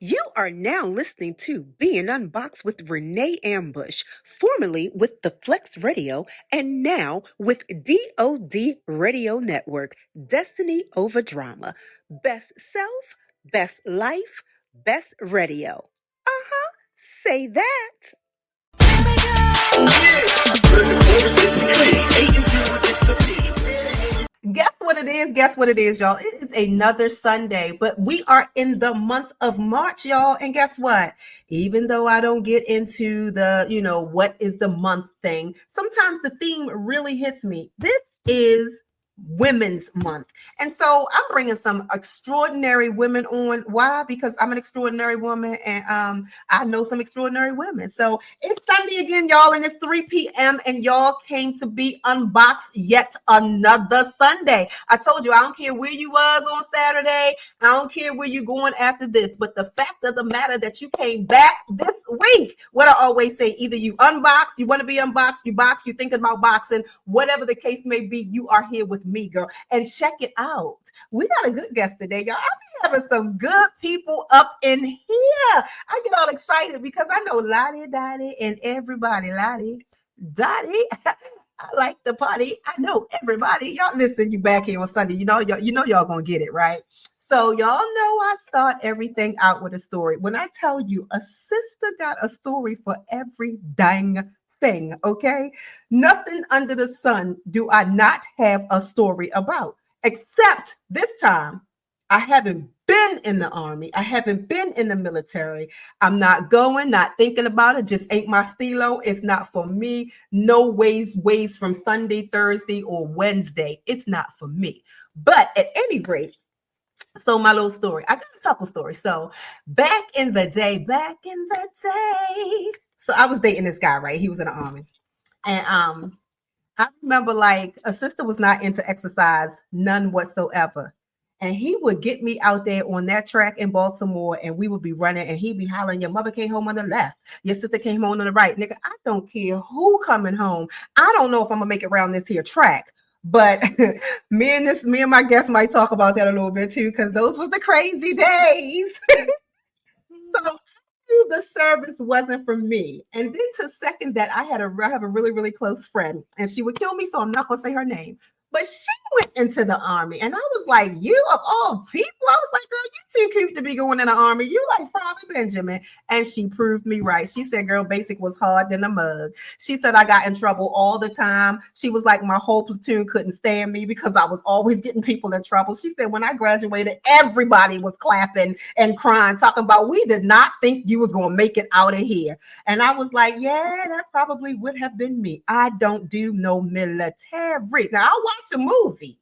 You are now listening to Being Unboxed with Renee Ambush, formerly with the Flex Radio and now with D.O.D Radio Network, Destiny Over Drama. Best self, best life, best radio. Say that. Guess what it is? Guess what it is, y'all? It is another Sunday, but we are in the month of March, y'all. And guess what? Even though I don't get into the, what is the month thing, sometimes the theme really hits me. This is Women's Month. And so I'm bringing some extraordinary women on. Why? Because I'm an extraordinary woman and I know some extraordinary women. So it's Sunday again, y'all, and it's 3 p.m. and y'all came to be unboxed yet another Sunday. I told you, I don't care where you was on Saturday. I don't care where you're going after this. But the fact of the matter that you came back this week, what I always say, either you unbox, you want to be unboxed, you box, you're thinking about boxing, whatever the case may be, you are here with me, girl. And check it out. We got a good guest today, y'all. I be having some good people up in here. I get all excited because I know Lottie, Dottie, and everybody. Lottie, Dottie. I like the party. I know everybody. Y'all listen, you back here on Sunday. You know y'all gonna get it, right? So y'all know I start everything out with a story. When I tell you a sister got a story for every dang thing, okay? Nothing under the sun do I not have a story about, except this time I haven't been in the army. I haven't been in the military. I'm not going, not thinking about it. Just ain't my stilo. It's not for me. No ways from Sunday, Thursday, or Wednesday. It's not for me. But at any rate, so my little story, I got a couple stories. So back in the day, so I was dating this guy, right? He was in the army. And I remember like a sister was not into exercise, none whatsoever. And he would get me out there on that track in Baltimore and we would be running and he'd be hollering, your mother came home on the left. Your sister came home on the right. Nigga, I don't care who coming home. I don't know if I'm gonna make it around this here track. But me and my guest might talk about that a little bit too, because those was the crazy days. So I knew the service wasn't for me. And then to second that, I have a really, really close friend, and she would kill me, so I'm not gonna say her name. But she went into the army, and I was like, you of all people, I was like, girl, you too cute to be going in the army. You like Private Benjamin. And she proved me right. She said, girl, basic was hard than a mug. She said I got in trouble all the time. She was like, my whole platoon couldn't stand me because I was always getting people in trouble. She said, when I graduated, everybody was clapping and crying, talking about, we did not think you was going to make it out of here. And I was like, yeah, that probably would have been me. I don't do no military. Now, I watch a movie,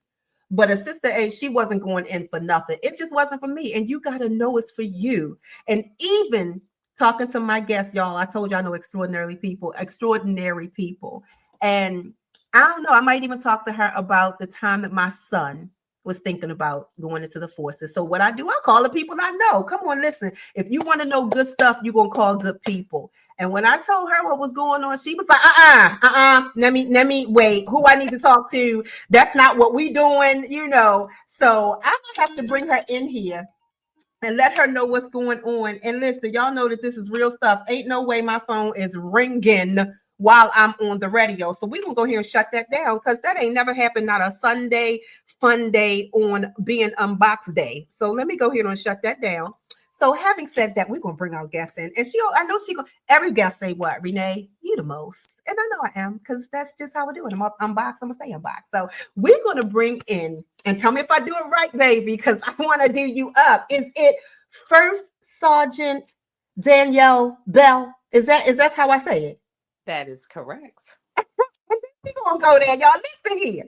but a sister age, she wasn't going in for nothing. It just wasn't for me. And you got to know it's for you. And even talking to my guests, y'all, I told you I know extraordinary people. And I don't know, I might even talk to her about the time that my son was thinking about going into the forces. So what I do, I call the people I know. Come on, listen. If you want to know good stuff, you're going to call good people. And when I told her what was going on, she was like, let me wait. Who I need to talk to? That's not what we doing, So I'm going to have to bring her in here and let her know what's going on. And listen, y'all know that this is real stuff. Ain't no way my phone is ringing while I'm on the radio. So we're going to go here and shut that down because that ain't never happened, not a Sunday fun day on Being Unboxed Day. So let me go here and shut that down. So having said that, we're going to bring our guests in. And I know every guest say what, Renee? You the most. And I know I am because that's just how we do it. I'm unboxed. I'm going to stay unboxed. So we're going to bring in, and tell me if I do it right, baby, because I want to do you up. Is it First Sergeant Dannyle Bell? Is that how I say it? That is correct. We're going to go there, y'all. Listen here.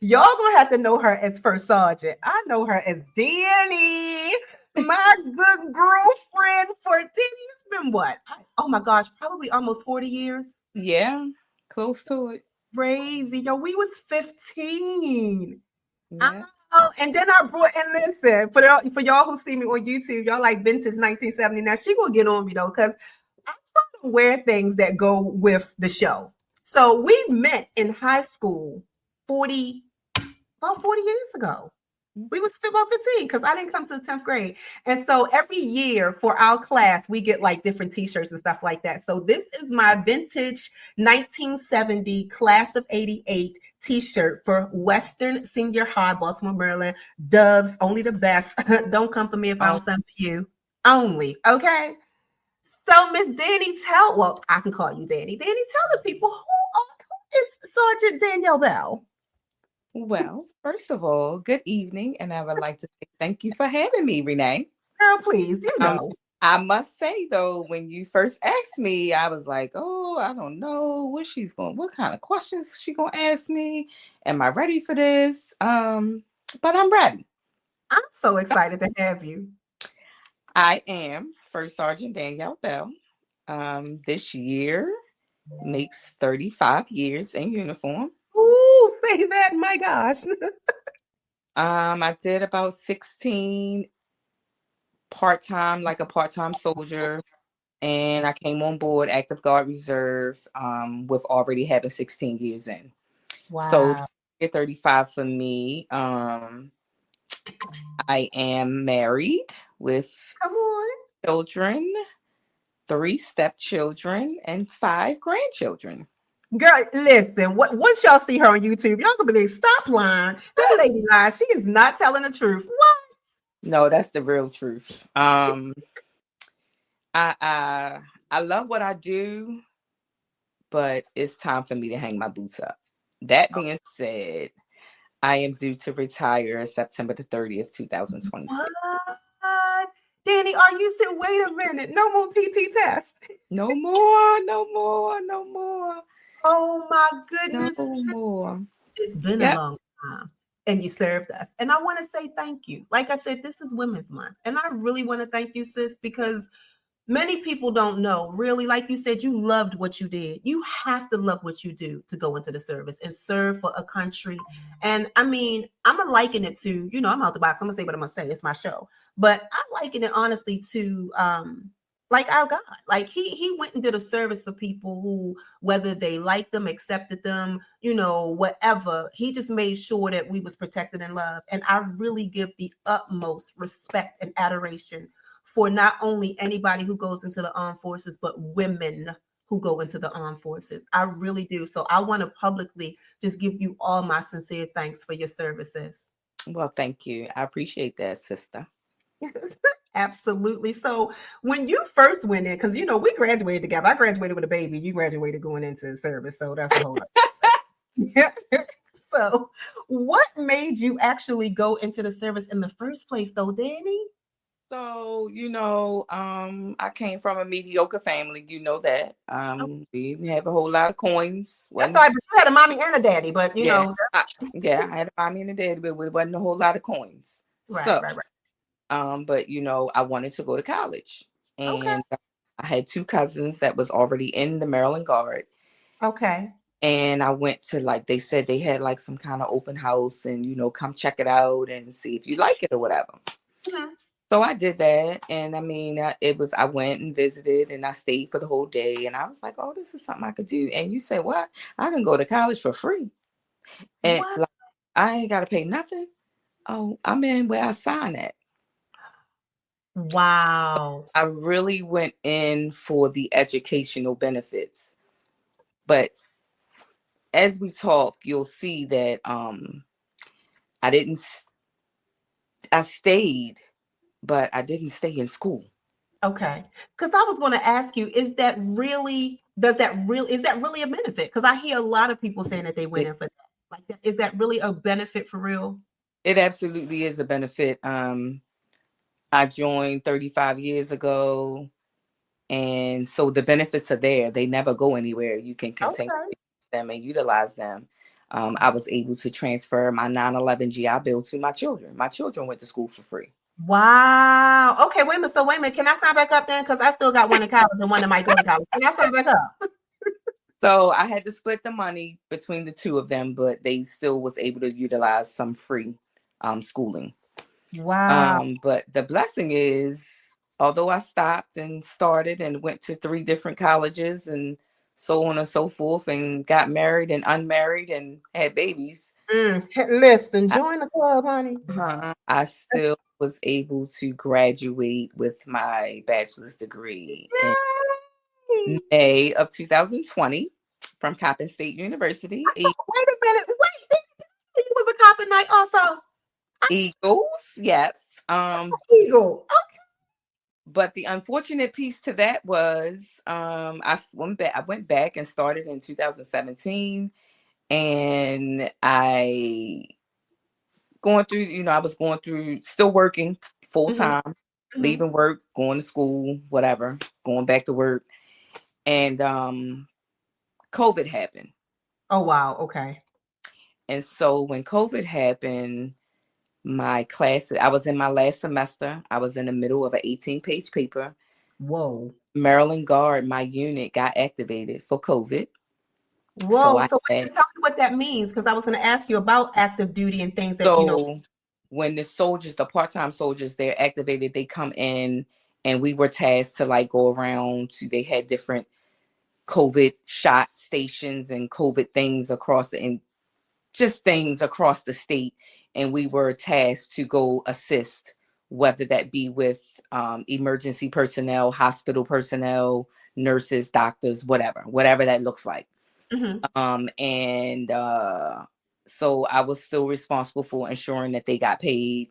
Y'all going to have to know her as First Sergeant. I know her as Danny, my good girlfriend for Danny. It's been what? Oh my gosh, probably almost 40 years. Yeah, close to it. Crazy. Yo, we was 15. Yeah. And then I brought, and listen, for y'all who see me on YouTube, y'all like vintage 1970. Now she gonna get on me though, because I'm trying to wear things that go with the show. So we met in high school about 40 years ago. We was about 15 because I didn't come to the 10th grade. And so every year for our class, we get like different t-shirts and stuff like that. So this is my vintage 1970 class of 88 t-shirt for Western Senior High, Baltimore, Maryland. Doves, only the best. Don't come for me if I Oh, don't send for you. Only, okay? So Miss Danny, well, I can call you Danny. Danny, tell the people who is Sergeant Dannyle Bell? well, first of all, good evening, and I would like to say thank you for having me, Renee. Girl, please, you Um, know. I must say though, when you first asked me, I was like, "Oh, I don't know what kind of questions she gonna ask me. Am I ready for this?" But I'm ready. I'm so excited to have you. I am First Sergeant Dannyle Bell. This year makes 35 years in uniform. Ooh, say that, my gosh. I did about 16 part-time, like a part-time soldier, and I came on board active guard reserve with already having 16 years in. So Wow. 35 for me. I am married with Come on. children, 3 stepchildren, and 5 grandchildren. Girl, listen, once y'all see her on YouTube, y'all gonna be like, stop lying. That lady lies. She is not telling the truth. What? No, that's the real truth. I I love what I do, but it's time for me to hang my boots up. That being said, I am due to retire September the 30th, 2026. What? Danny, are you saying, wait a minute, no more PT tests? No more, no more, no more, Oh my no goodness. more. It's been a Yep. long time. And you served us. And I want to say thank you. Like I said, this is Women's Month. And I really want to thank you, sis, because many people don't know really, like you said, you loved what you did. You have to love what you do to go into the service and serve for a country. And I mean, I'm gonna liken it to, I'm out the box, I'm gonna say what I'm gonna say, it's my show, but I liken it honestly to like our God. Like he went and did a service for people who, whether they liked them, accepted them, whatever, he just made sure that we was protected and loved. And I really give the utmost respect and adoration for not only anybody who goes into the armed forces, but women who go into the armed forces. I really do. So I want to publicly just give you all my sincere thanks for your services. Well, thank you. I appreciate that, sister. Absolutely. So when you first went in, because we graduated together. I graduated with a baby. You graduated going into service. So that's a whole lot. Yeah. So what made you actually go into the service in the first place, though, Danny? So, I came from a mediocre family. You know that. We didn't have a whole lot of coins. That's Wasn't all right, but you had a mommy and a daddy, but yeah. I had a mommy and a daddy, but it wasn't a whole lot of coins. right, So, right, right. but I wanted to go to college, Okay. and I had 2 cousins that was already in the Maryland Guard, Okay. and I went to, like, they said they had like some kind of open house, and come check it out and see if you like it or whatever. Mhm. So I did that, and I mean, I went and visited, and I stayed for the whole day, and I was like, oh, this is something I could do. And you say, what? I can go to college for free, and What? like, I ain't got to pay nothing. Oh, I'm in where I sign at. Wow. I really went in for the educational benefits. But as we talk, you'll see that I didn't I stayed, but I didn't stay in school. Okay. Because I was going to ask you, is that really a benefit? Because I hear a lot of people saying that they went It in for that. Like that, is that really a benefit for real? it absolutely is a benefit. I joined 35 years ago, and so the benefits are there. They never go anywhere. You can continue Okay. them and utilize them. I was able to transfer my 9/11 GI Bill to my children. My children went to school for free. Wow. Okay, wait a minute. So wait a minute. Can I sign back up then? Because I still got one in college and one that might go to college. Can I sign back up? So I had to split the money between the two of them, but they still was able to utilize some free schooling. Wow. But the blessing is, although I stopped and started and went to 3 different colleges and so on and so forth, and got married and unmarried and had babies. Listen, join the club, honey. I still was able to graduate with my bachelor's degree in Yay! May of 2020 from Coppin State University. Wait a minute. Wait, he was a cop at night also. Eagles, yes. Eagle. But the unfortunate piece to that was I went back and started in 2017, and I was going through, still working full Mm-hmm. time, Mm-hmm. leaving work, going to school, whatever, going back to work. And COVID happened. Oh wow. Okay. And so when COVID happened, my class, I was in my last semester. I was in the middle of an 18-page paper. Whoa. Maryland Guard, my unit got activated for COVID. So Whoa. I So had, wait, tell me what that means, because I was going to ask you about active duty and things that so when the soldiers, the part-time soldiers, they're activated, they come in, and we were tasked to like go around to, they had different COVID shot stations and COVID things across and just things across the state. And we were tasked to go assist, whether that be with emergency personnel, hospital personnel, nurses, doctors, whatever that looks like. Mhm. And so I was still responsible for ensuring that they got paid,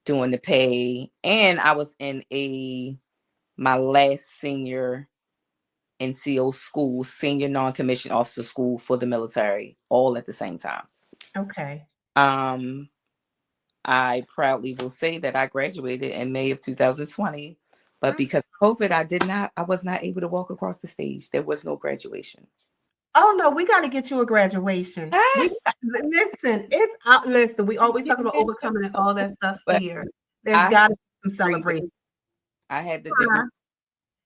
doing the pay, and I was in my last senior NCO school, senior non-commissioned officer school for the military, all at the same time. Okay. Um, I proudly will say that I graduated in May of 2020, but because of COVID, I was not able to walk across the stage. There was no graduation. Oh no, we got to get you a graduation. We listen. It's listen. We always talk about overcoming and all that stuff But here. There's I had got to be some the degree. celebration. I had the degree.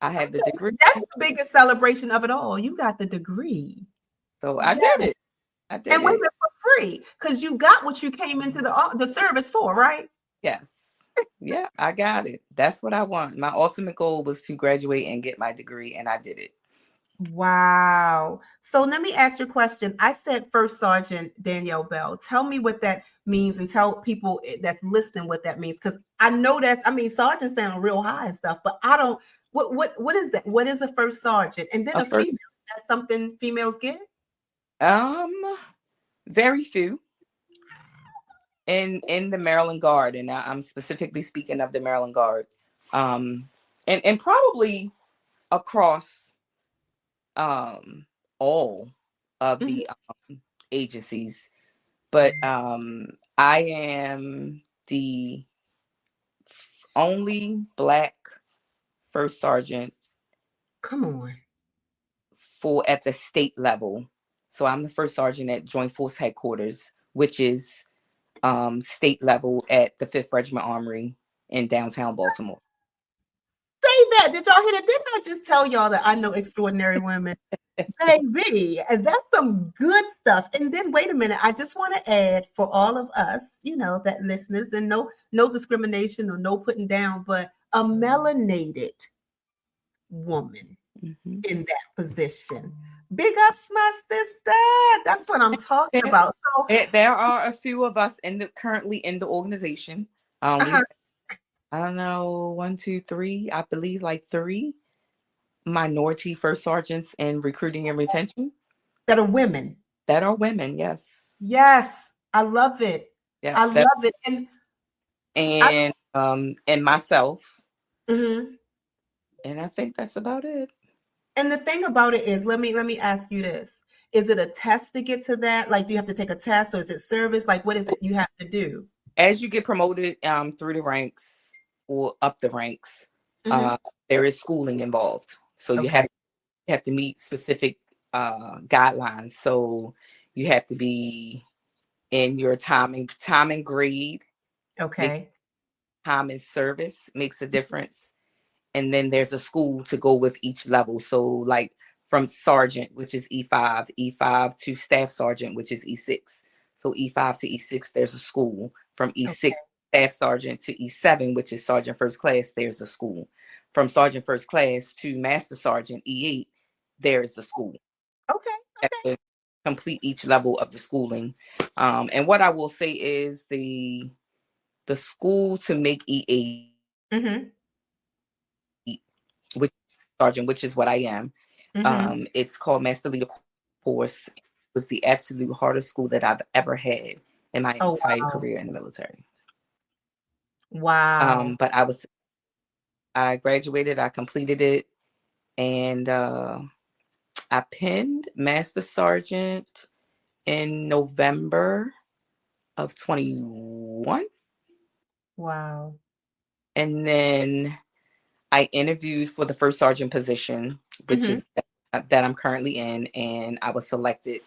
I had the degree. That's the biggest celebration of it all. You got the degree. So I Yeah. did it. I And did wait a it. minute, for free, because you got what you came into the service for, right? Yes. Yeah, I got it. That's what I want. My ultimate goal was to graduate and get my degree, and I did it. Wow. So let me ask you a question. I said First Sergeant Dannyle Bell. Tell me what that means and tell people that's listening what that means. Because I know that, I mean, sergeants sound real high and stuff, but I don't, what is that? What is a first sergeant? And then A a first, female, that's something females get? um, very few in the Maryland Guard, and I'm specifically speaking of the Maryland Guard, um, and probably across all of Mhm. the agencies, but I am the only Black first sergeant Come on. for at the state level. So I'm the first sergeant at Joint Force Headquarters, which is state level at the 5th Regiment Armory in downtown Baltimore. Say that. Did y'all hear that? Didn't I just tell y'all that I know extraordinary women? Baby, and that's some good stuff. And then wait a minute, I just want to add for all of us, that listeners, and no discrimination or no putting down, but a melanated woman Mm-hmm. in that position. Big ups, my sister. That's what I'm talking There, about. So, there are a few of us currently in the organization. We uh-huh, have, I don't know, one, two, three, I believe like three minority first sergeants in recruiting and retention that are women. that are women. Yes. Yes, I love it. Yeah. I love it. And I, And myself. mhm. And I think that's about it. And the thing about it is, let me ask you this. Is it a test to get to that? Like, do you have to take a test, or is it service? Like, what is it you have to do? As you get promoted through the ranks or up the ranks, Mhm. there is schooling involved. So Okay. you have to meet specific guidelines. So you have to be in your time and grade, make Okay. time and service makes a difference. And then there's a school to go with each level. So like from sergeant, which is E5, E5 to staff sergeant, which is E6. So E5 to E6, there's a school. From E6 Okay. staff sergeant to E7, which is sergeant first class, there's a school. From sergeant first class to master sergeant E8, there's a school. Okay. Have to complete each level of the schooling. And what I will say is the school to make E8, Mm-hmm. which sergeant, which is what I am. Mm-hmm. It's called Master Leader Course. It was the absolute hardest school that I've ever had in my Oh entire wow. career in the military. Wow. But I graduated, I completed it, and I pinned Master Sergeant in November of 21. Wow. And then I interviewed for the first sergeant position, which Mm-hmm. is that I'm currently in, and I was selected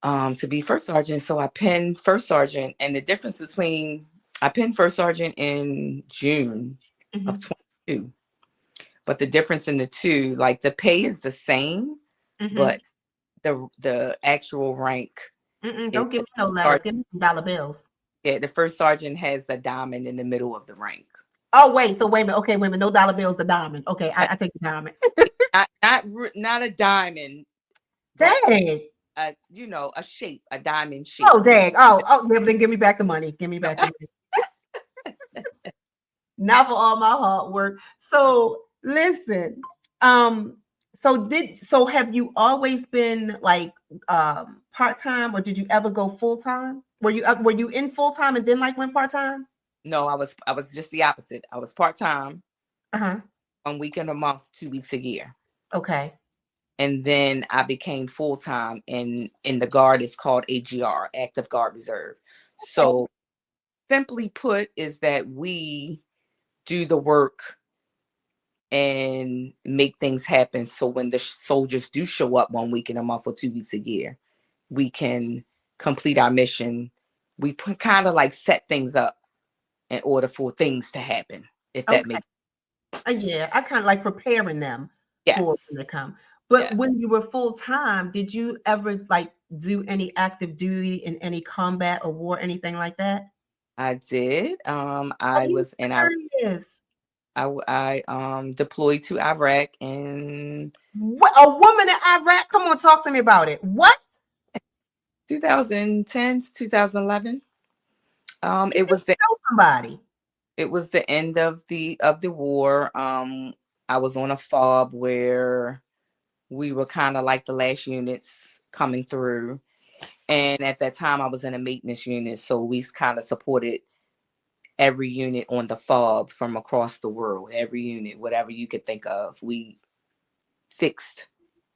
to be first sergeant. So I pinned first sergeant, and the difference between I pinned first sergeant in June of Mm-hmm. 22, but the difference in the two, like the pay is the same, Mm-hmm. but the actual rank Mm-mm, is don't give me no letters. sergeant. Give me some dollar bills. Yeah, the first sergeant has a diamond in the middle of the rank. Oh wait, so wait a minute. Okay, wait a minute. No dollar bills, the diamond. Okay, I take the diamond. Not a diamond, but Dang. a shape, a diamond shape. Oh dang. Oh, yeah, but then give me back the money. Give me back the money. Not for all my hard work. So listen, um, so have you always been like part-time, or did you ever go full-time? Were you in full-time and then like went part-time? No, I was just the opposite. I was part time, Uh-huh. 1 weekend a month, 2 weeks a year, Okay. and then I became full time. In the guard, it's called AGR, Active Guard Reserve. Okay. So simply put, is that we do the work and make things happen. So when the soldiers do show up 1 weekend a month or 2 weeks a year, we can complete our mission. We kind of like set things up in order for things to happen, if that Okay. makes Yeah, I kind of like preparing them for when yes. they come. But Yes, when you were full-time, did you ever like do any active duty in any combat or war, anything like that? I did. Are I you was in serious? deployed to Iraq in What, a woman in Iraq? Come on, talk to me about it. What? 2010 to 2011. You need to know somebody. It was the end of the war. I was on a fob where we were kind of like the last units coming through, and at that time I was in a maintenance unit, so we kind of supported every unit on the fob from across the world. Every unit, whatever you could think of, we fixed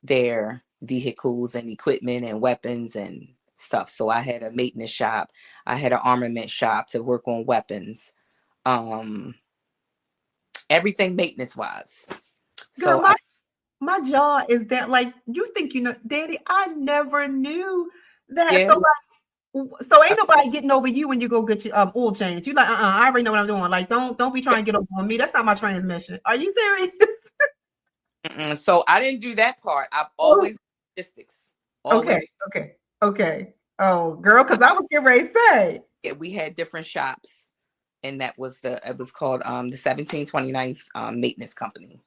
their vehicles and equipment and weapons and stuff. So I had a maintenance shop, I had an armament shop to work on weapons, um, everything maintenance wise. Girl, So I my jaw is that like you think you know, Daddy, I never knew that. yeah, So ain't nobody getting over you when you go get your oil change. You like, I already know what I'm doing. Like, don't be trying to get over on me. That's not my transmission. Are you serious? so I didn't do that part. I've Oh, always logistics, okay, always. okay. Oh, girl, because I was getting ready to say. Yeah, we had different shops, and that was it was called the 1729th maintenance company.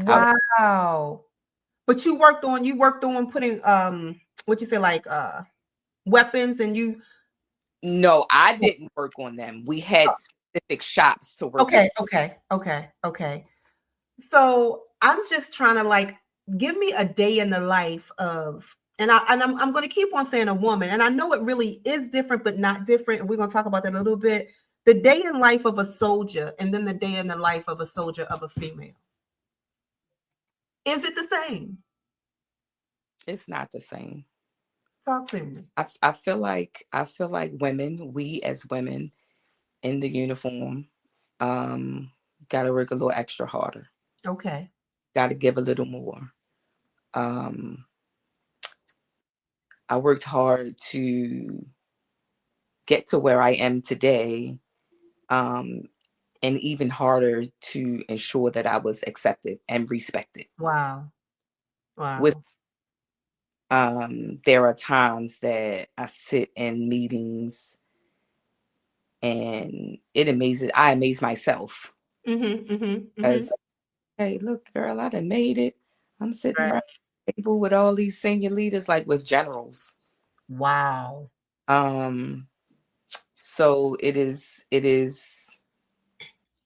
I was Wow. But you worked on putting what you say, like weapons and you no, I didn't work on them. We had specific shops to work on. okay. So I'm just trying to like give me a day in the life of, I'm going to keep on saying a woman, and I know it really is different, but not different, and we're going to talk about that a little bit. The day in life of a soldier, and then the day in the life of a soldier of a female. Is it the same? It's not the same. Talk to me. I feel like women, we as women in the uniform, um, got to work a little extra harder. Okay. Got to give a little more. Um, I worked hard to get to where I am today, um, and even harder to ensure that I was accepted and respected. Wow. With Wow. there are times that I sit in meetings and I amaze myself Mm-hmm. Mm-hmm. Mm-hmm. as, hey, look, girl, I done made it. I'm sitting Right. right table with all these senior leaders, like with generals. Wow. Um, so it is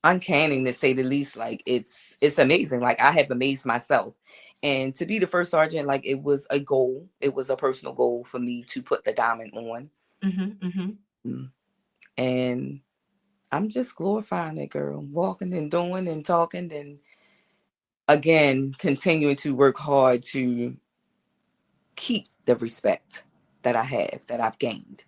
uncanny to say the least. Like it's amazing. Like I have amazed myself. And to be the first sergeant, like it was a goal. It was a personal goal for me to put the diamond on. Mm-hmm, mm-hmm. Mm. And I'm just glorifying it, girl. Walking and doing and talking and again continuing to work hard to keep the respect that I have, that I've gained.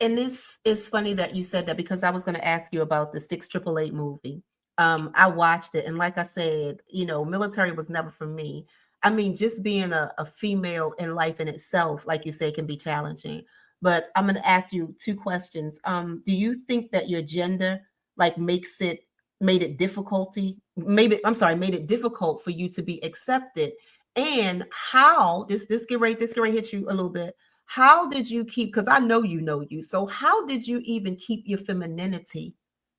And this is funny that you said that because I was going to ask you about the 6888 movie. I watched it, and like I said, military was never for me. I mean, just being a female in life in itself, like you say, can be challenging. But I'm going to ask you two questions. Do you think that your gender like made it difficulty? Maybe I'm sorry, made it difficult for you to be accepted. And how this get ready hit you a little bit. How did you keep, because I know you, so how did you even keep your femininity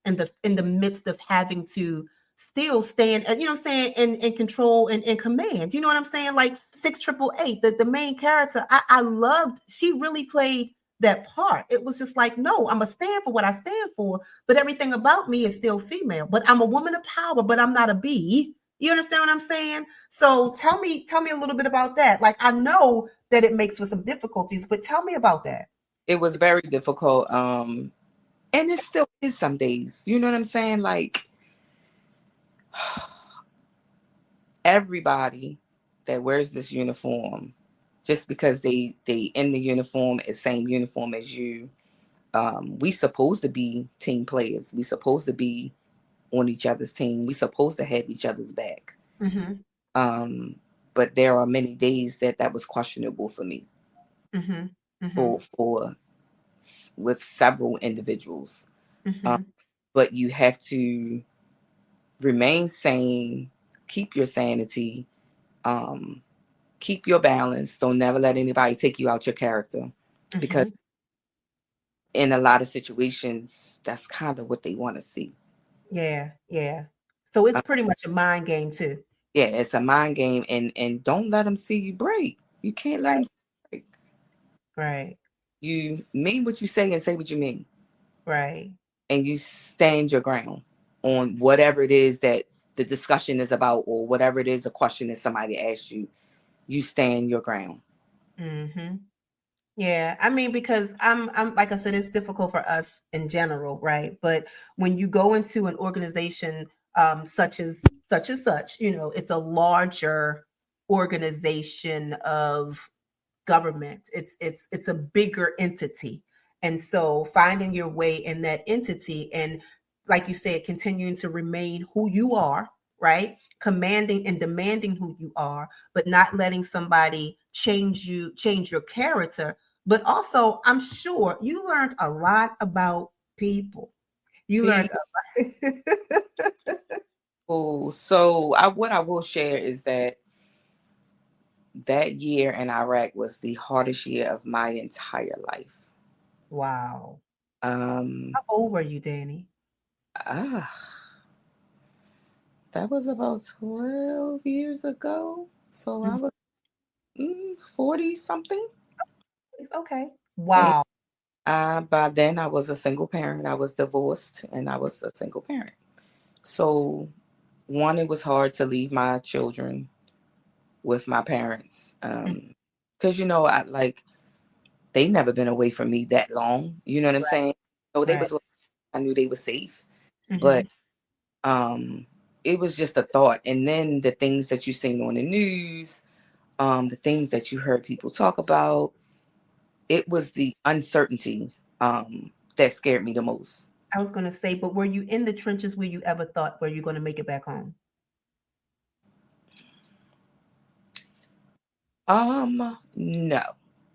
in the midst of having to still stand, you know what I'm saying, in control and in command? You know what I'm saying? Like 6888, the main character, I loved, she really played that part. It was just like, no, I'm a stand for what I stand for, but everything about me is still female. But I'm a woman of power, but I'm not a bee. You understand what I'm saying? So tell me a little bit about that. Like I know that it makes for some difficulties, but tell me about that. It was very difficult. And it still is some days. You know what I'm saying? Like everybody that wears this uniform, just because they in the uniform, is same uniform as you, we supposed to be team players. We supposed to be on each other's team. We supposed to have each other's back. Mm-hmm. Um, but there are many days that was questionable for me, Mm-hmm. Mm-hmm. for with several individuals. Um, Mm-hmm. but you have to remain sane, keep your sanity, um, keep your balance. Don't never let anybody take you out your character, because Mm-hmm. in a lot of situations, that's kind of what they want to see. Yeah, yeah. So it's Uh, pretty much a mind game too. yeah, it's a mind game, and don't let them see you break. You can't let them Right. see you break. Right. You mean what you say and say what you mean, Right. and you stand your ground on whatever it is that the discussion is about, or whatever it is a question that somebody asks you. You stand your ground. Mm-hmm. Yeah, I mean, because I'm like I said, it's difficult for us in general, right? But when you go into an organization, such, it's a larger organization of government. It's a bigger entity. And so finding your way in that entity and like you said, continuing to remain who you are, right? Commanding and demanding who you are, but not letting somebody change your character. But also, I'm sure you learned a lot about people. You learned People. So what I will share is that that year in Iraq was the hardest year of my entire life. wow. Um, How old were you, Danny? ah, that was about 12 years ago. So I Mhm. was 40 something. It's okay. And Wow. by then I was a single parent. I was divorced and I was a single parent. So, one, it was hard to leave my children with my parents. Mm, Because, I like, they never been away from me that long. You know what I'm saying? So they right. was, I knew they were safe, but Mhm. um, it was just a thought. And then the things that you seen on the news, the things that you heard people talk about, it was the uncertainty that scared me the most. I was gonna say, but were you in the trenches where you ever thought were you gonna make it back home? No,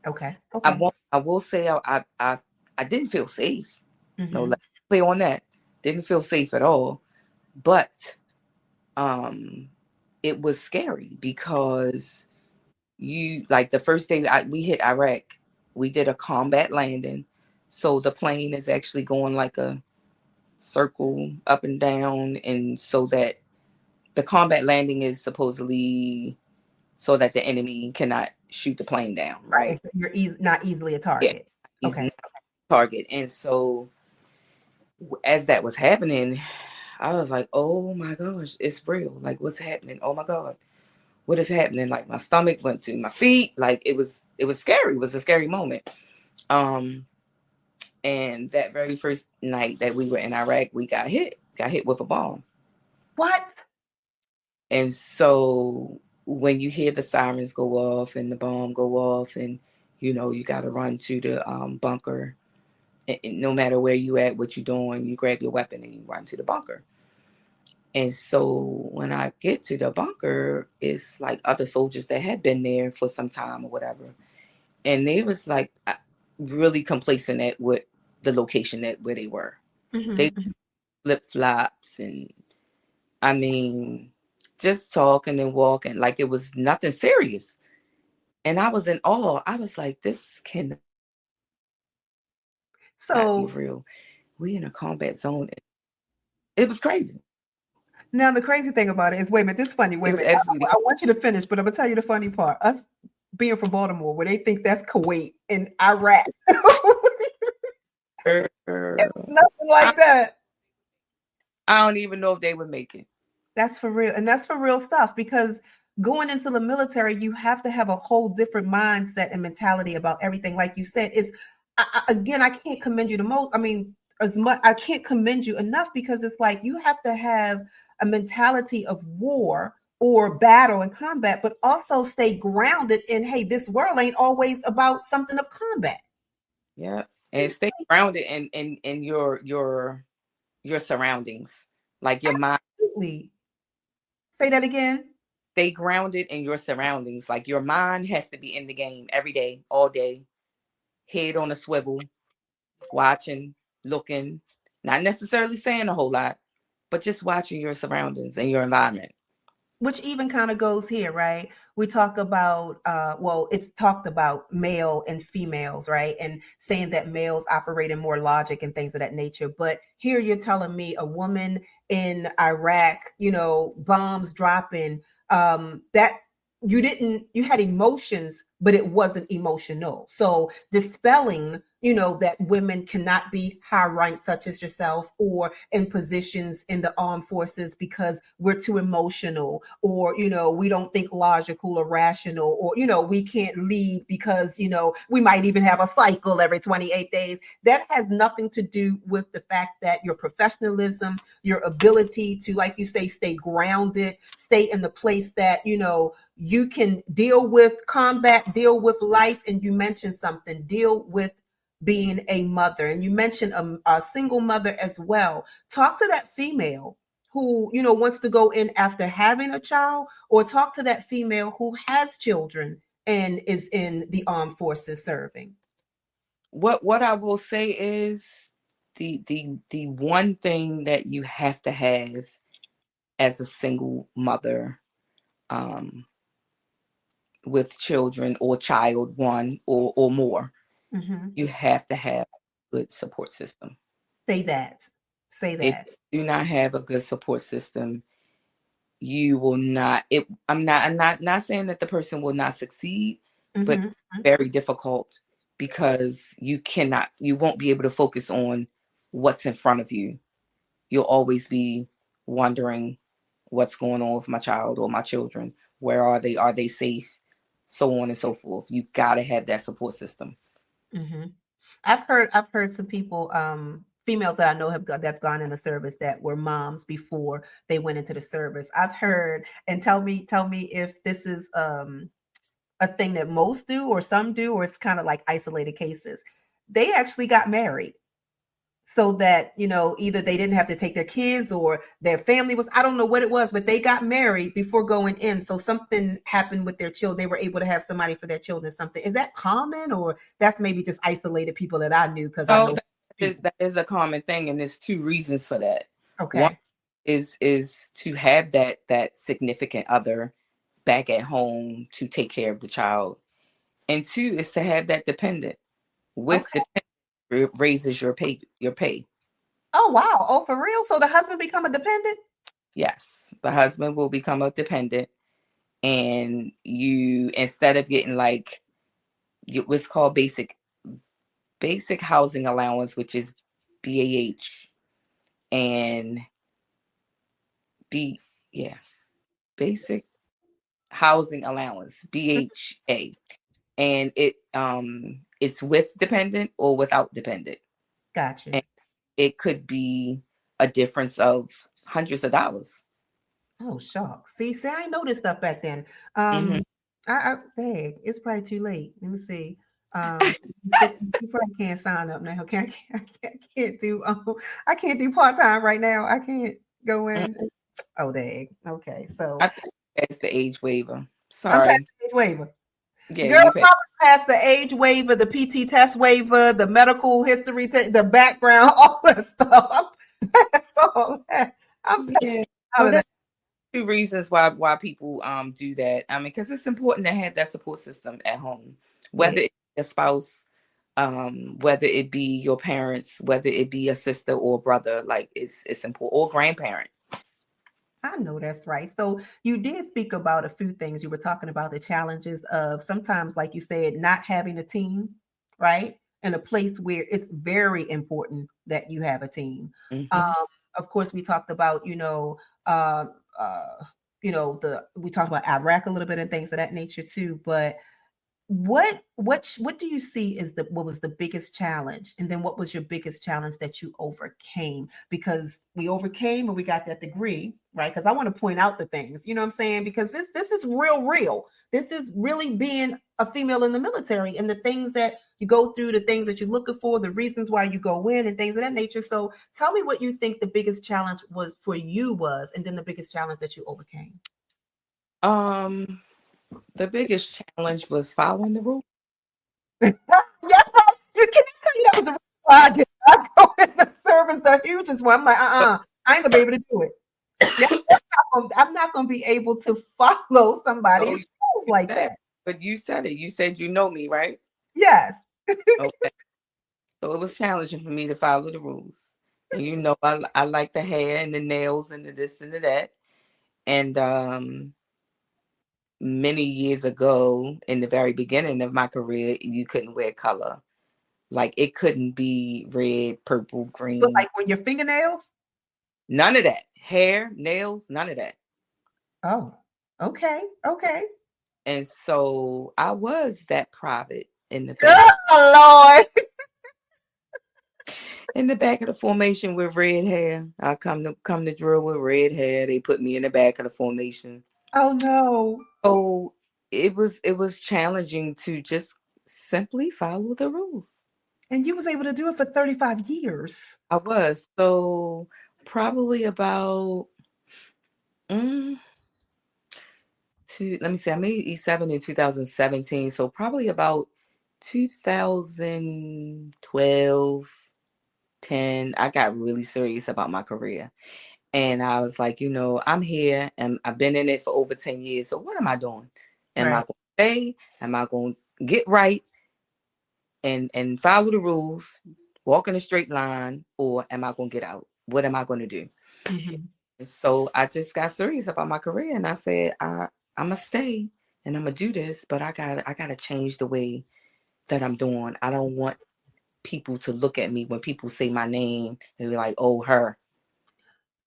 Okay. I Okay. won't. I will say I didn't feel safe. No, Mhm. let's play on that. Didn't feel safe at all. But um, it was scary because you like the first day we hit Iraq, we did a combat landing. So the plane is actually going like a circle up and down, and so that the combat landing is supposedly so that the enemy cannot shoot the plane down, Right. right? So you're not easily a Yeah, target. he's Okay. not a target. And so as that was happening, I was like, oh my gosh, it's real. Like, what's happening? Oh my God, what is happening? Like, my stomach went to my feet. Like, it was scary. It was a scary moment. Um, and that very first night that we were in Iraq, we got hit with a bomb. What? And so when you hear the sirens go off and the bomb go off, and you got to run to the bunker, and no matter where you at, what you doing, you grab your weapon and you run to the bunker. And so when I get to the bunker, it's like other soldiers that had been there for some time or whatever, and they was like really complacent at what the location that where they were. They Mm-hmm. flip flops, and I mean, just talking and walking like it was nothing serious. And I was in awe. I was like, this cannot be real. We in a combat So zone. It was crazy. now the crazy thing about it is, wait a minute, this is funny. It Wait a was minute. absolutely I want you to finish, but I'm gonna tell you the funny part. Us being from Baltimore, where they think that's Kuwait and Iraq. crazy. Nothing I, like that. I don't even know if they would make it. That's for real. And that's for real stuff because going into the military, you have to have a whole different mindset and mentality about everything. Like you said, again, I can't commend you the most. I mean, as much, I can't commend you enough because it's like you have to have a mentality of war or battle and combat, but also stay grounded in, hey, this world ain't always about something of combat. Yeah. And stay grounded in your surroundings. Like your mind. Absolutely. Say that again. Stay grounded in your surroundings. Like your mind has to be in the game every day, all day, head on a swivel, watching, looking, not necessarily saying a whole lot, but just watching your surroundings and your environment. Which even kind of goes here, right? We talk about well, it's talked about male and females, right? And saying that males operate in more logic and things of that nature. But here you're telling me a woman in Iraq, bombs dropping, that you had emotions, but it wasn't emotional. So dispelling, that women cannot be high ranked such as yourself or in positions in the armed forces because we're too emotional, or we don't think logical or rational, or we can't lead because we might even have a cycle every 28 days. That has nothing to do with the fact that your professionalism, your ability to, like you say, stay grounded, stay in the place that you can deal with combat, deal with life. And you mentioned something, deal with being a mother, and you mentioned a single mother as well. Talk to that female who wants to go in after having a child, or talk to that female who has children and is in the armed forces serving. What I will say is the one thing that you have to have as a single mother, um, with children or child one or more, Mm-hmm. you have to have a good support system. Say that. Say If that. you do not have a good support system, you will not it I'm not saying that the person will not succeed, but Mm-hmm. very difficult, because you won't be able to focus on what's in front of you. You'll always be wondering what's going on with my child or my children. Where are they safe, so on and so forth. You got to have that support system. Mm-hmm. I've heard some people, females that I know that's gone in the service that were moms before they went into the service. I've heard, and tell me if this is a thing that most do or some do, or it's kind of like isolated cases. They actually got married so that either they didn't have to take their kids or their family was, I don't know what it was, but they got married before going in, so something happened with their children, they were able to have somebody for their children. Something, is that common, or that's maybe just isolated people that I knew because I Oh, know is people? that is a common thing, and there's two reasons for that. One Okay. is to have that significant other back at home to take care of the child, and two is to have that dependent. With Okay. dependent raises your pay. Oh wow. Oh, for real? So the husband become a dependent? Yes, the husband will become a dependent, and you, instead of getting like what's called basic housing allowance, which is BAH, and B yeah, basic housing allowance, BHA, and it's with dependent or without dependent, Gotcha. and it could be a difference of hundreds of dollars. Oh, shucks. See, I ain't know this stuff back then. Hmm. Dang, it's probably too late. Let me see. You probably can't sign up now. Okay, I can't do part time right now. I can't go in. Oh, dang. Okay, so I think that's the age waiver. I'm past Sorry. the age waiver. Yeah, Girl, you pay. I'm past the age waiver, the PT test waiver, the medical history, the background, all that stuff. I'm past all that. I'm past Yeah. all Well, of that. that's two reasons why people do that. I mean, because it's important to have that support system at home, Yeah. whether it's a spouse, whether it be your parents, whether it be a sister or brother. Like it's important, or grandparent. I know that's right. So you did speak about a few things. You were talking about the challenges of sometimes, like you said, not having a team, right? In a place where it's very important that you have a team. Um, Hmm. of course, we talked about, uh, uh, we talked about Iraq a little bit and things of that nature too. But what do you see is what was the biggest challenge, and then what was your biggest challenge that you overcame? Because we overcame and we got that degree, right? Because I want to point out the things, you know what I'm saying? Because this is real. This is really being a female in the military, and the things that you go through, the things that you're looking for, the reasons why you go in, and things of that nature. So tell me what you think the biggest challenge was for you was, and then the biggest challenge that you overcame. Um, the biggest challenge was following the rules. Yes, right. You can tell you that was the reason why I did not go in the service, the hugest one. I'm like, I ain't gonna be able to do it. Yeah, I'm not gonna be able to follow Oh, somebody's rules you like said, that. but you said it. You said you know me, right? Yes. Okay. So it was challenging for me to follow the rules. And I like the hair and the nails and the this and the that. And many years ago, in the very beginning of my career, you couldn't wear color. Like it couldn't be red, purple, But green, like when your fingernails. none of that. Hair, nails, none of that. Oh, okay, okay. And so I was that private in the back. Oh Lord. In the back of the formation with red hair. I come to drill with red hair. They put me in the back of the formation. Oh no. So it was challenging to just simply follow the rules. And you was able to do it for 35 years. I was. So probably about mm, let me see, I made E7 in 2017. So probably about 2012, 10, I got really serious about my career. And I was like, I'm here and I've been in it for over 10 years. So what am I doing? Am I Right. going to stay? Am I going to get right and follow the rules, walk in a straight line, or am I going to get out? What am I going to do? Mhm. And so I just got serious about my career and I said, I'm going to stay and I'm going to do this, but I got to change the way that I'm doing. I don't want people to look at me when people say my name and be like, oh, her.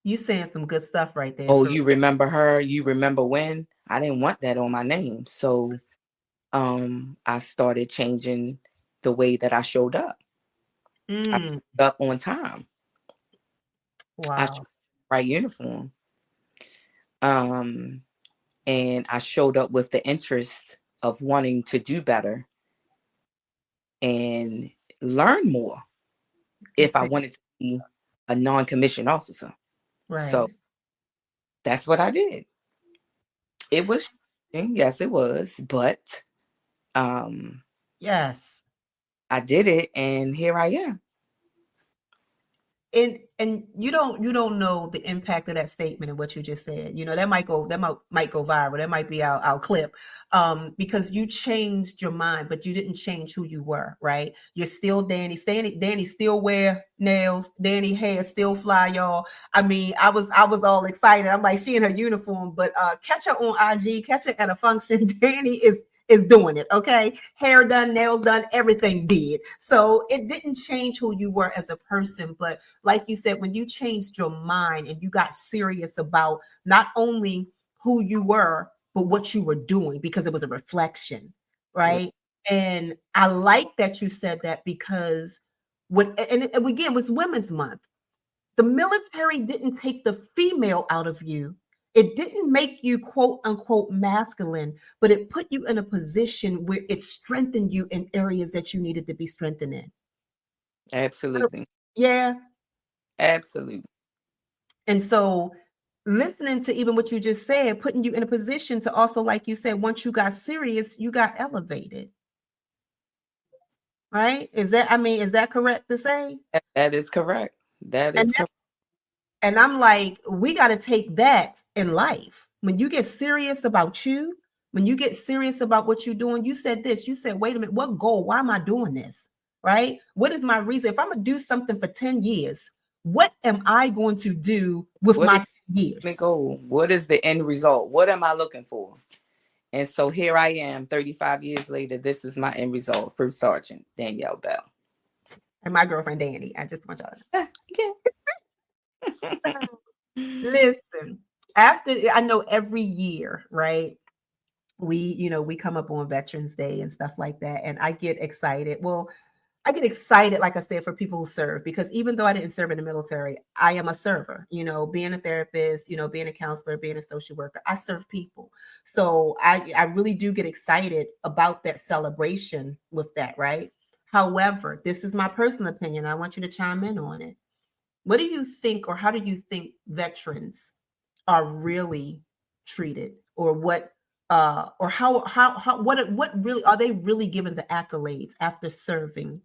You saying some good stuff right there Oh, for you remember her? You remember when? I didn't want that on my name. So I started changing the way that I showed up. I mm, showed up on time. I showed wow. right uniform. Um and I showed up with the interest of wanting to do better and learn more You if I say wanted to be a non-commissioned officer. So right. that's what I did. It was challenging, yes, it was, but um Yes. I did it and here I am. and you don't know the impact of that statement and what you just said. That might go viral. That might be our clip, because you changed your mind, but you didn't change who you were. Right? You're still Danny. Danny still wear nails. Danny hair still fly, y'all. I mean, I was all excited. I'm like, she in her uniform, but catch her on IG, catch her at a function. Danny is doing it. Okay, hair done, nails done, everything did. So it didn't change who you were as a person, but like you said, when you changed your mind and you got serious about not only who you were, but what you were doing, because it was a reflection, Right. right? And I like that you said that, because and again, it was Women's Month. The military didn't take the female out of you. It didn't make you quote unquote masculine, but it put you in a position where it strengthened you in areas that you needed to be strengthened in. Absolutely. Yeah. Absolutely. And so listening to even what you just said, putting you in a position to also, like you said, once you got serious, you got elevated. Right? Is that correct to say? That is correct. That And is correct. And I'm like, we got to take that in life. When you get serious about you, when you get serious about what you're doing, you said this, you said, wait a minute, what goal? Why am I doing this? Right? What is my reason? If I'm going to do something for 10 years, what am I going to do with What my is 10 the years? goal? What is the end result? What am I looking for? And so here I am, 35 years later. This is my end result. First Sergeant Dannyle Bell. And my girlfriend, Danny, I just want y'all to Yeah. listen. After, I know every year, right? We come up on Veterans Day and stuff like that. And I get excited. Well, I get excited, like I said, for people who serve, because even though I didn't serve in the military, I am a server, being a therapist, being a counselor, being a social worker, I serve people. So I really do get excited about that celebration with that, right? However, this is my personal opinion. I want you to chime in on it. What do you think, or how do you think veterans are really treated, or or how what really are they really given the accolades after serving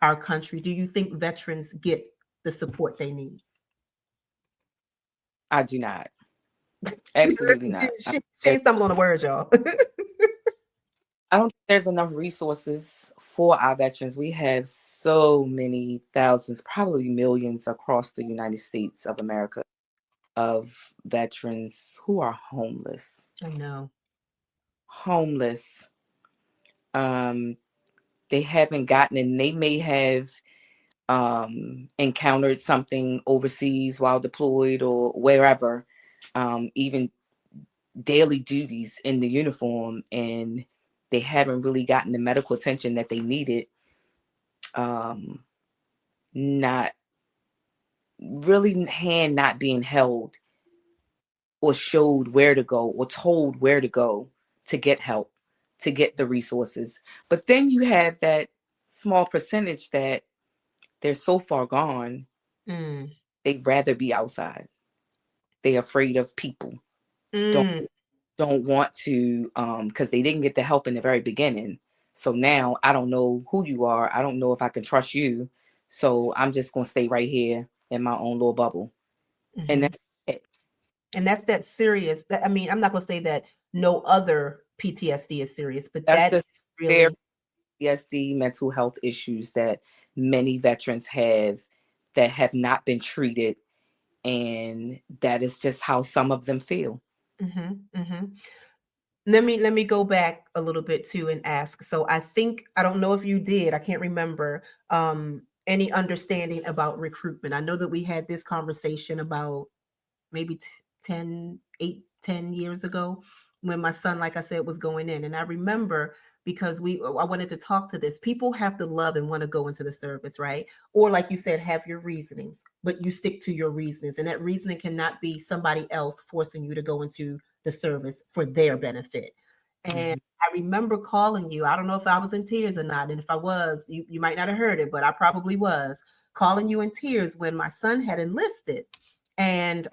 our country? Do you think veterans get the support they need? I do not. Absolutely Listen, not. she ain't stumbled on the words, y'all. I don't think there's enough resources for our veterans. We have so many thousands, probably millions across the United States of America of veterans who are homeless. I know. Homeless. Um, they haven't gotten, and they may have encountered something overseas while deployed or wherever, even daily duties in the uniform, and they haven't really gotten the medical attention that they needed. Um, not really, hand not being held or showed where to go or told where to go to get help, to get the resources. But then you have that small percentage that they're so far gone, Mm, they'd rather be outside. They're afraid of people. Don't mm, don't want to, because they didn't get the help in the very beginning. So now I don't know who you are. I don't know if I can trust you. So I'm just gonna stay right here in my own little bubble. And mhm. that's it. And that's that serious. I'm not gonna say that no other PTSD is serious, but That's that the is severe really. PTSD, mental health issues that many veterans have that have not been treated. And that is just how some of them feel. Mhm, mhm. Let me go back a little bit too and ask. So I don't know if you did. I can't remember any understanding about recruitment. I know that we had this conversation about maybe 10, 8, 10 years ago, when my son, like I said, was going in. And I remember, because I wanted to talk to this. People have to love and want to go into the service, right? Or like you said, have your reasonings, but you stick to your reasonings. And that reasoning cannot be somebody else forcing you to go into the service for their benefit. And Mhm. I remember calling you. I don't know if I was in tears or not. And if I was, you might not have heard it, but I probably was calling you in tears when my son had enlisted. And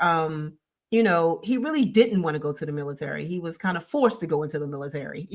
he really didn't want to go to the military. He was kind of forced to go into the military,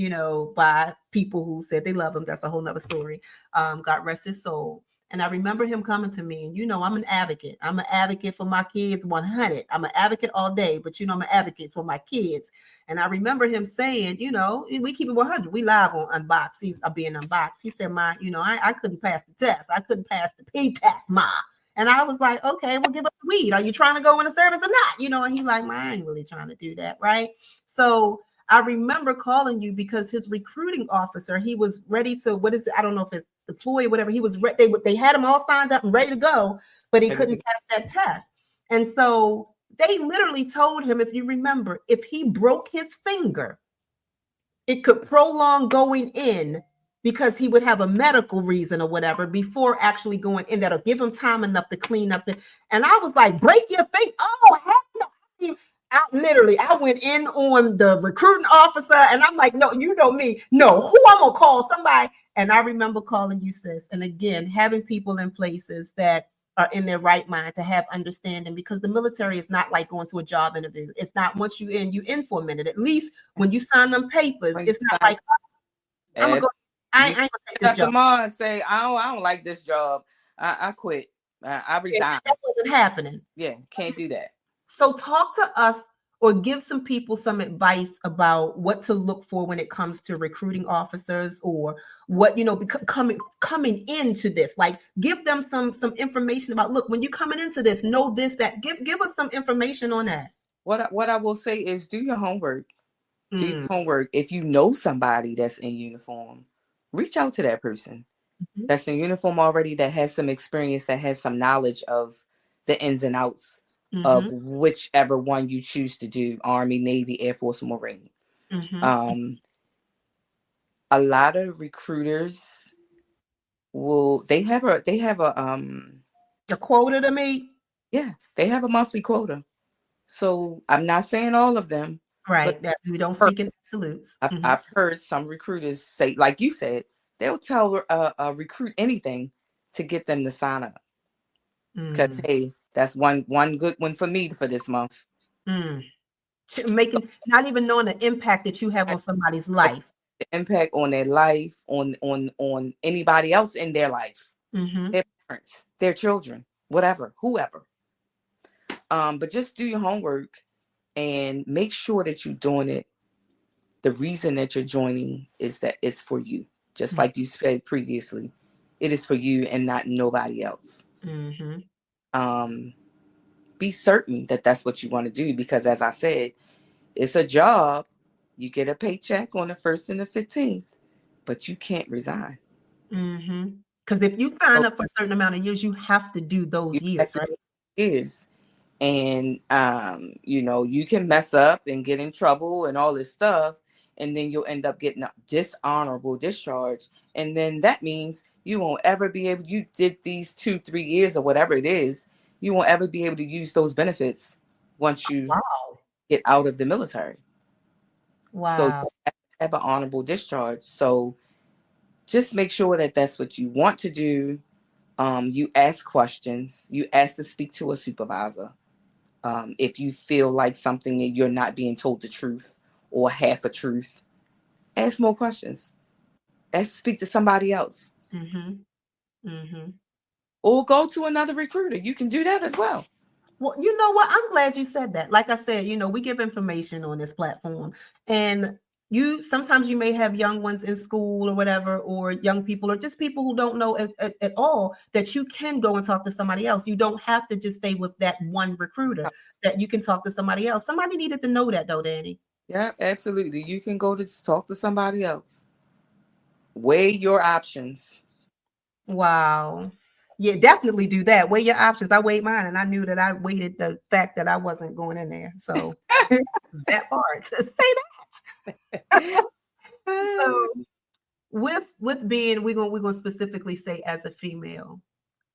by people who said they love him. That's a whole nother story. God rest his soul. And I remember him coming to me, and I'm an advocate. I'm an advocate for my kids 100. I'm an advocate all day, but I'm an advocate for my kids. And I remember him saying, we keep it 100. We live on Unbox. I'm being unboxed. He said, "Ma, I couldn't pass the test. I couldn't pass the P test, Ma." And I was like, "Okay, well, give up the weed. Are you trying to go in the service or not?" And he's like, "Ma, I ain't really trying to do that." Right. So I remember calling you because his recruiting officer, he was ready to, what is it? I don't know if it's deploy or whatever. He was they had him all signed up and ready to go, but he couldn't pass that test. And so they literally told him, if you remember, if he broke his finger, it could prolong going in because he would have a medical reason or whatever before actually going in. That'll give him time enough to clean up. And I was like, break your finger? Oh, heck no. I went in on the recruiting officer, and I'm like, no, you know me. No, who I'm going to call? Somebody. And I remember calling you, sis. And again, having people in places that are in their right mind to have understanding, because the military is not like going to a job interview. It's not once you in for a minute. At least when you sign them papers, it's not like, I'm going to go. I ain't going to take this job. Tomorrow and say, I don't like this job. I quit. I resign. That wasn't happening. Yeah, can't do that. So talk to us or give some people some advice about what to look for when it comes to recruiting officers, or what, coming into this. Like, give them some information about, look, when you're coming into this, know this, that. Give us some information on that. What I will say is, do your homework. Do your homework. If you know somebody that's in uniform, reach out to that person that's in uniform already, that has some experience, that has some knowledge of the ins and outs of whichever one you choose to do, Army, Navy, Air Force, or Marine. A lot of recruiters they have a quota to meet. Yeah, they have a monthly quota. So I'm not saying all of them, right? That we don't speak in absolutes. I've heard some recruiters say, like you said, they'll tell a recruit anything to get them to sign up. Because hey, that's one good one for me for this month. Making, not even knowing the impact that you have on somebody's life. The impact on their life, on anybody else in their life, their parents, their children, whatever, whoever. But just do your homework and make sure that you're doing it. The reason that you're joining is that it's for you. Just like you said previously, it is for you and not nobody else. Be certain that that's what you want to do, because as I said, it's a job. You get a paycheck on the 1st and the 15th, but you can't resign. Because if you sign up for a certain amount of years, you have to do those years, right? Years. And, you can mess up and get in trouble and all this stuff, and then you'll end up getting a dishonorable discharge. And then that means you won't ever be able, you did these 2-3 years or whatever it is, you won't ever be able to use those benefits once you get out of the military. So you have an honorable discharge. So just make sure that that's what you want to do. You ask questions. You ask to speak to a supervisor. If you feel like something that you're not being told the truth or half a truth, ask more questions. Speak to somebody else. Or go to another recruiter. You can do that as well. Well, you know what? I'm glad you said that. Like I said, we give information on this platform, and sometimes you may have young ones in school or whatever, or young people, or just people who don't know at all, that you can go and talk to somebody else. You don't have to just stay with that one recruiter, that you can talk to somebody else. Somebody needed to know that, though, Danny. Yeah, absolutely. You can go to talk to somebody else. Weigh your options. Wow. Yeah, definitely do that. Weigh your options. I weighed mine, and I knew that I weighted the fact that I wasn't going in there. So that part, to say that. So with being, we're gonna specifically say, as a female,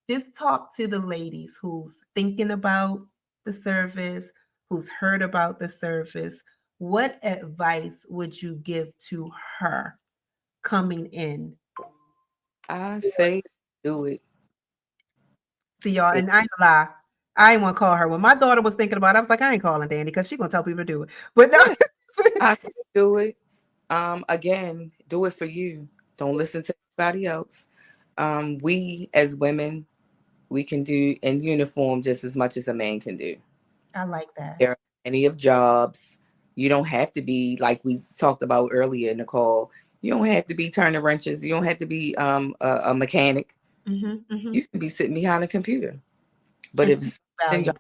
just talk to the ladies who's thinking about the service, who's heard about the service. What advice would you give to her coming in? I say do it. See, y'all, and I ain't gonna lie, I ain't want to call her. When my daughter was thinking about it, I was like, I ain't calling Danny because she's gonna tell people to do it. But no, I do it. Again, do it for you. Don't listen to anybody else. We as women, we can do in uniform just as much as a man can do. I like that. There are plenty of jobs. You don't have to be like we talked about earlier, Nicole. You don't have to be turning wrenches. You don't have to be a mechanic. Mm-hmm. You can be sitting behind a computer. But And if see it's something you value.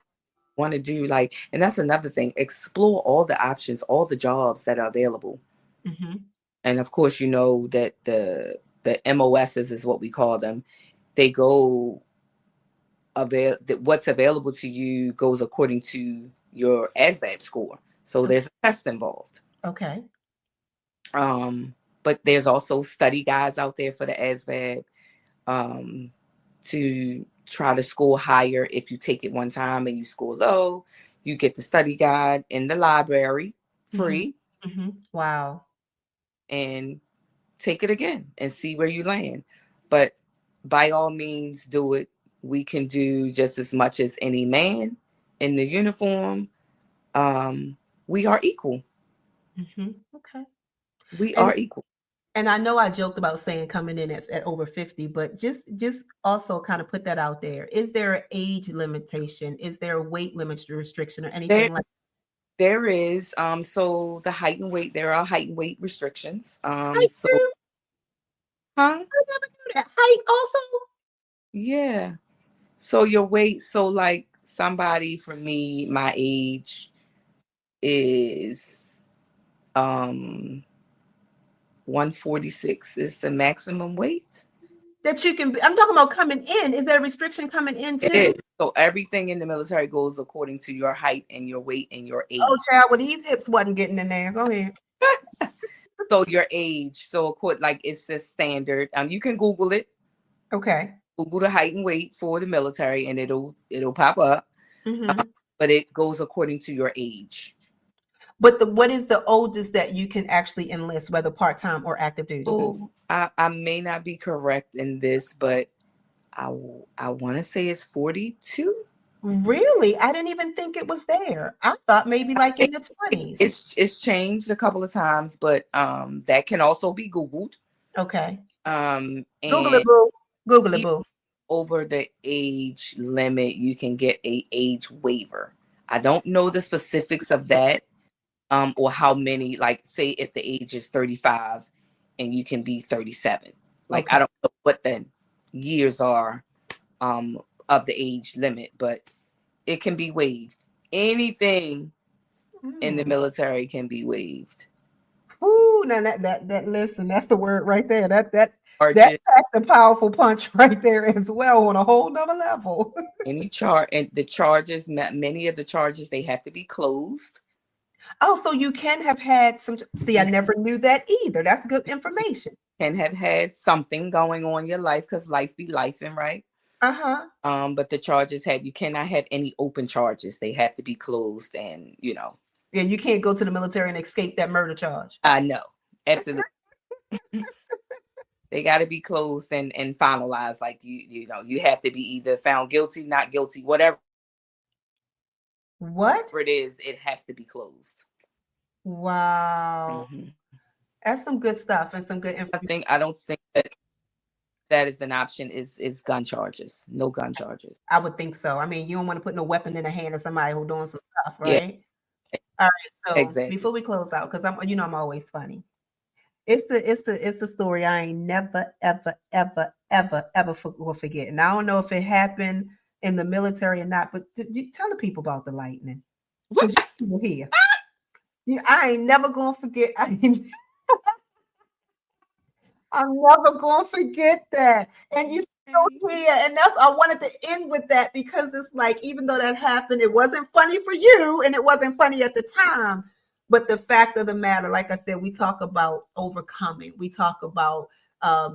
want to do, like, and that's another thing, explore all the options, all the jobs that are available. Mm-hmm. And of course, you know that the MOSs is what we call them. They go what's available to you goes according to your ASVAB score. So there's a test involved. Okay. Um, but there's also study guides out there for the ASVAB um, to try to score higher. If you take it one time and you score low, you get the study guide in the library Mm-hmm. free Mm-hmm. Wow. and take it again and see where you land. But by all means, do it. We can do just as much as any man in the uniform. Um, we are equal. Mm-hmm. Okay. We And are equal. and I know I joked about saying coming in at over 50, but just also kind of put that out there. Is there an age limitation? Is there a weight limit restriction or There, anything like there is. So the height and weight, there are height and weight restrictions. height So, too? huh? I never knew that. Height also? Yeah. So your weight, so like somebody for me, my age is 146 is the maximum weight. That you can be, I'm talking about coming in. Is there a restriction coming in It too? is. So everything in the military goes according to your height and your weight and your Oh, age. child, well, these hips wasn't getting in there. Go ahead. So your age, so like it's a standard. You can Google it. Okay. Google the height and weight for the military, and it'll pop up. Uh, Mm-hmm. but it goes according to your age. But what is the oldest that you can actually enlist, whether part-time or active duty? So I may not be correct in this, but I I want to say it's 42. Really? I didn't even think it was there. I thought maybe like in the 20s. It's changed a couple of times, but that can also be Googled. Okay. Google it, And boo. Google it, even boo. over the age limit, you can get a age waiver. I don't know the specifics of that, or how many. Like, say if the age is 35, and you can be 37. Like, I Okay. don't know what the years are um of the age limit, but it can be waived. Anything in the Mm. military can be waived. Ooh, now that listen, that's the word right there. That Charges, packed a powerful punch right there as well on a whole nother level. any charge, and the charges, many of the charges, they have to be closed. Also, you can have had some. See, I You never knew that either. That's good information. can have had something going on in your life because life be life, and right. Uh-huh. But the charges have you cannot have any open charges. They have to be closed, and Yeah, you can't go to the military and escape that murder charge. I know absolutely they got to be closed and finalized. Like you have to be either found guilty, not guilty, whatever What? it is. It has to be closed. Wow. Hmm. That's some good stuff and some good information. I don't think that that is an option. Is gun charges? No gun charges. I would think so. I mean, you don't want to put no weapon in the hand of somebody who's doing some stuff, Yeah, right? All right. So exactly. before we close out, because I'm always funny. It's the story I ain't never, ever, ever, ever, ever will forget. And I don't know if it happened in the military or not, but tell the people about the lightning. What? Because you here. I ain't never gonna forget. I'm never gonna forget that. And you still here. And that's I wanted to end with that because it's like, even though that happened, it wasn't funny for you and it wasn't funny at the time. But the fact of the matter, like I said, we talk about overcoming, we talk about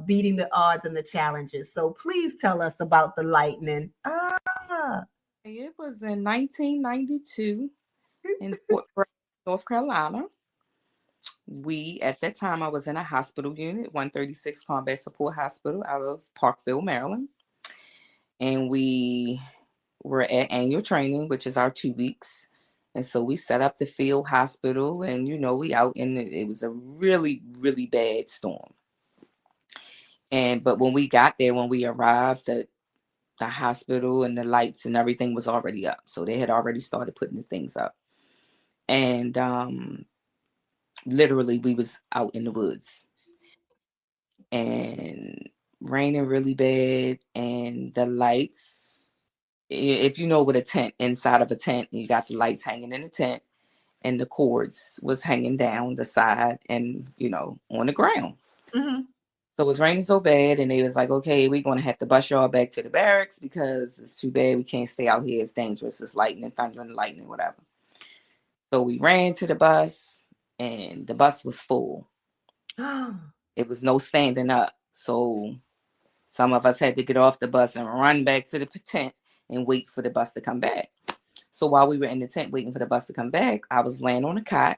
beating the odds and the challenges. So please tell us about the lightning. It was in 1992 in Fort Bragg, North Carolina. We at that time I was in a hospital unit, 136 Combat Support Hospital out of Parkville, Maryland, and we were at annual training, which is our 2 weeks. And so we set up the field hospital, and we out in it was a really, really bad storm. But when we got there, when we arrived, the hospital and the lights and everything was already up. So they had already started putting the things up. And literally we was out in the woods and raining really bad, and the lights, if you know what a tent, inside of a tent, you got the lights hanging in the tent, and the cords was hanging down the side and on the ground. Mm-hmm. So it was raining so bad, and they was like, okay, we're going to have to bus y'all back to the barracks because it's too bad. We can't stay out here. It's dangerous. It's lightning, thunder, and lightning, whatever. So we ran to the bus, and the bus was full. It was no standing up. So some of us had to get off the bus and run back to the tent and wait for the bus to come back. So while we were in the tent waiting for the bus to come back, I was laying on a cot.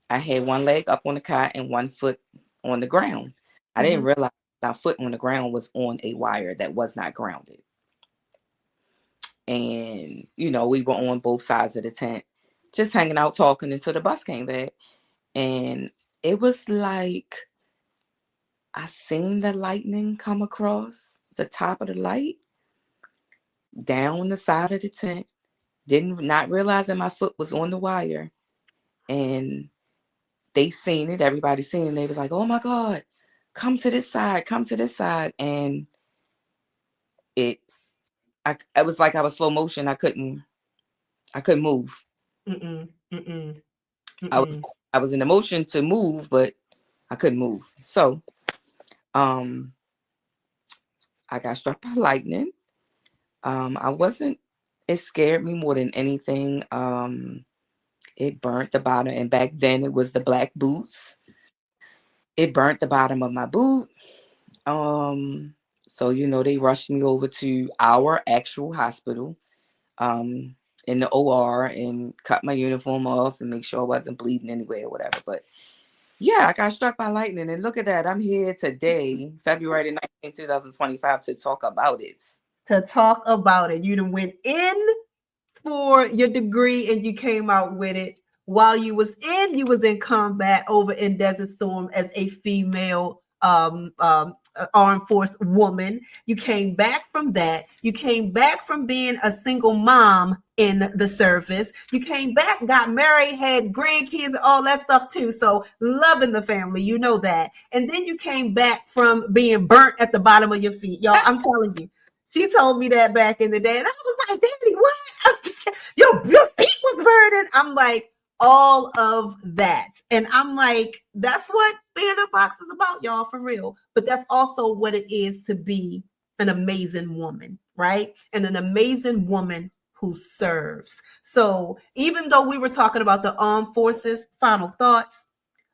I had one leg up on the cot and one foot on the ground. I didn't Mm-hmm. realize my foot on the ground was on a wire that was not grounded. And, we were on both sides of the tent, just hanging out, talking until the bus came back. And it was like I seen the lightning come across the top of the light down the side of the tent. Didn't not realizing my foot was on the wire. And they seen it, everybody seen it, and they was like, oh my God, come to this side, come to this side. And it was like I was slow motion. I couldn't move. Mm-mm. Mm-mm. I was Mm-mm. I was in the motion to move, but I couldn't move. So um I got struck by lightning. I wasn't It scared me more than anything. It burnt the bottom, and back then it was the black boots. It burnt the bottom of my boot. Um, so they rushed me over to our actual hospital, um, in the OR, and cut my uniform off and make sure I wasn't bleeding anyway or whatever. But yeah, I got struck by lightning, and look at that. I'm here today, February 19th, 2025, to talk about it. To talk about it. You done went in for your degree and you came out with it. While you was in combat over in Desert Storm as a female armed force woman. You came back from that. You came back from being a single mom in the service. You came back, got married, had grandkids, all that stuff too. So loving the family, you know that. And then you came back from being burnt at the bottom of your feet. Y'all, I'm telling you. She told me that back in the day, and I was like, Daddy, what? I'm just kidding. Your feet was burning. I'm like, all of that. And I'm like, that's what being a box is about, y'all, for real. But that's also what it is to be an amazing woman, right? And an amazing woman who serves. So even though we were talking about the armed forces, final thoughts,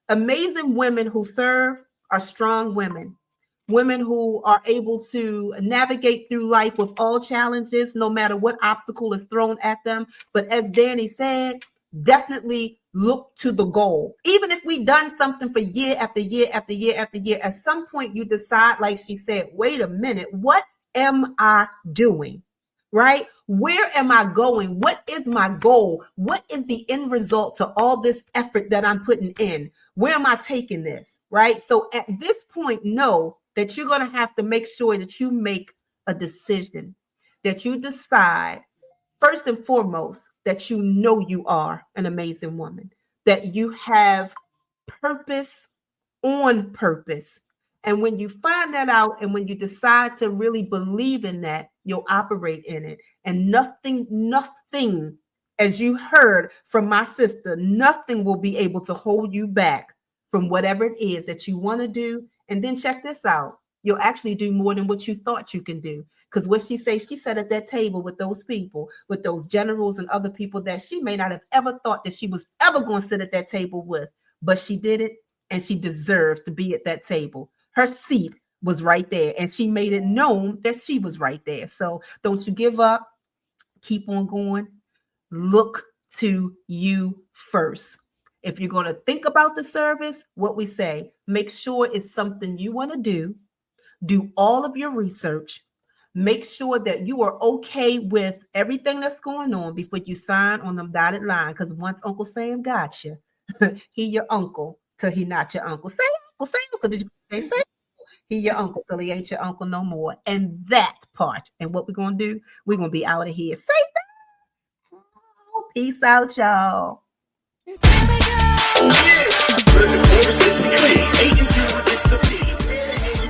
amazing women who serve are strong women. Women who are able to navigate through life with all challenges, no matter what obstacle is thrown at them. But as Danny said, definitely look to the goal. Even if we done something for year after year after year after year, at some point you decide, like she said, wait a minute, what am I doing? Right? Where am I going? What is my goal? What is the end result to all this effort that I'm putting in? Where am I taking this? Right? So at this point, know that you're going to have to make sure that you make a decision, that you decide first and foremost that you know you are an amazing woman, that you have purpose on purpose. And when you find that out and when you decide to really believe in that, you'll operate in it. And nothing, as you heard from my sister, nothing will be able to hold you back from whatever it is that you want to do. And then check this out. You'll actually do more than what you thought you can do. Because what she said at that table with those people, with those generals and other people that she may not have ever thought that she was ever going to sit at that table with, but she did it and she deserved to be at that table. Her seat was right there, and she made it known that she was right there. So don't you give up. Keep on going. Look to you first. If you're going to think about the service, what we say, make sure it's something you want to do. Do all of your research. Make sure that you are okay with everything that's going on before you sign on the dotted line. Because once Uncle Sam got you, he your uncle till he not your uncle. Say uncle, say uncle. Did you say? He your uncle till he ain't your uncle no more. And that part. And what we're going to do, we're going to be out of here. Say that. Peace out, y'all. When the chorus is clear, 8 and 2 will disappear.